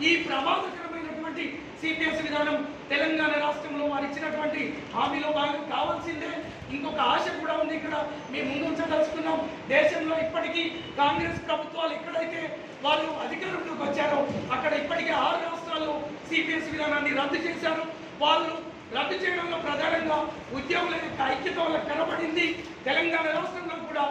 ఈ ప్రమాదకరమైనటువంటి సిపిఎస్ విధానం తెలంగాణ రాష్ట్రంలో వారు ఇచ్చినటువంటి హామీలో భాగం కావాల్సిందే. ఇంకొక ఆశ కూడా ఉంది ఇక్కడ మీ ముందు ఉంచదలుచుకున్నాం. దేశంలో ఇప్పటికీ కాంగ్రెస్ ప్రభుత్వాలు ఎక్కడైతే వాళ్ళు అధికారంలోకి వచ్చారో అక్కడ ఇప్పటికే 6 రాష్ట్రాల్లో సిపిఎస్ విధానాన్ని రద్దు చేశారు. వాళ్ళు రద్దు చేయడంలో ప్రధానంగా ఉద్యోగుల యొక్క ఐక్యత వల్ల కనబడింది. తెలంగాణ రాష్ట్రంలో కూడా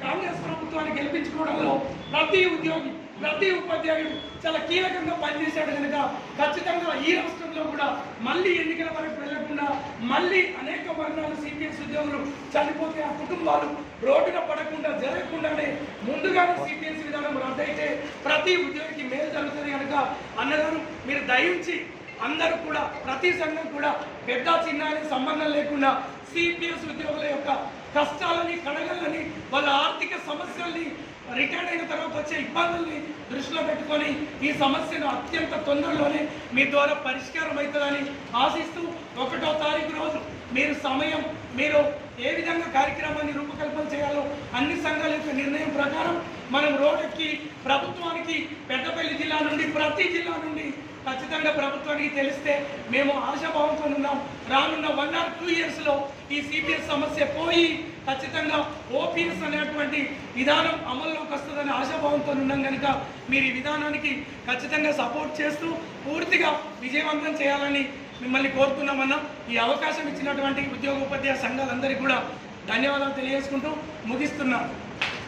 కాంగ్రెస్ ప్రభుత్వాన్ని గెలిపించుకోవడంలో ప్రతి ఉద్యోగి ప్రతి ఉపాధ్యాయుడు చాలా కీలకంగా పనిచేశాడు కనుక ఖచ్చితంగా ఈ రాష్ట్రంలో కూడా మళ్ళీ ఎన్నికల వరకు వెళ్లకుండా మళ్ళీ అనేక వర్గాలు సిపిఎస్ ఉద్యోగులు చనిపోతే ఆ కుటుంబాలు రోడ్డున పడకుండా జరగకుండానే ముందుగానే సిపిఎస్ విధానం రద్దయితే ప్రతి ఉద్యోగికి మేలు జరుగుతుంది కనుక అన్నగారు మీరు దయించి అందరూ కూడా ప్రతి సంఘం కూడా పెద్ద చిన్న అనే సంబంధం లేకుండా సిపిఎస్ ఉద్యోగుల యొక్క కష్టాలని కడగలని వాళ్ళ ఆర్థిక సమస్యల్ని రిటైర్డ్ అయిన తర్వాత వచ్చే ఇబ్బందుల్ని దృష్టిలో పెట్టుకొని ఈ సమస్యను అత్యంత తొందరలోనే మీ ద్వారా పరిష్కారం అవుతుందని ఆశిస్తూ 1వ తారీఖు రోజు మీరు ఏ విధంగా కార్యక్రమాన్ని రూపకల్పన చేయాలో అన్ని సంఘాల యొక్క నిర్ణయం ప్రకారం మనం రోడ్డుకి ప్రభుత్వానికి పెద్దపల్లి జిల్లా నుండి ప్రతి జిల్లా నుండి ఖచ్చితంగా ప్రభుత్వానికి తెలిస్తే మేము ఆశాభావంతో ఉన్నాం. రానున్న 1 or 2 yearsలో ఈ సిపిఎస్ సమస్య పోయి ఖచ్చితంగా ఓపీఎస్ అనేటువంటి విధానం అమల్లోకి వస్తుందని ఆశాభావంతో ఉన్నాం కనుక మీరు ఈ విధానానికి ఖచ్చితంగా సపోర్ట్ చేస్తూ పూర్తిగా విజయవంతం చేయాలని మిమ్మల్ని కోరుతున్నామన్నా. ఈ అవకాశం ఇచ్చినటువంటి ఉద్యోగ ఉపాధ్యాయ సంఘాలందరికీ కూడా ధన్యవాదాలు తెలియజేసుకుంటూ ముగిస్తున్నాను.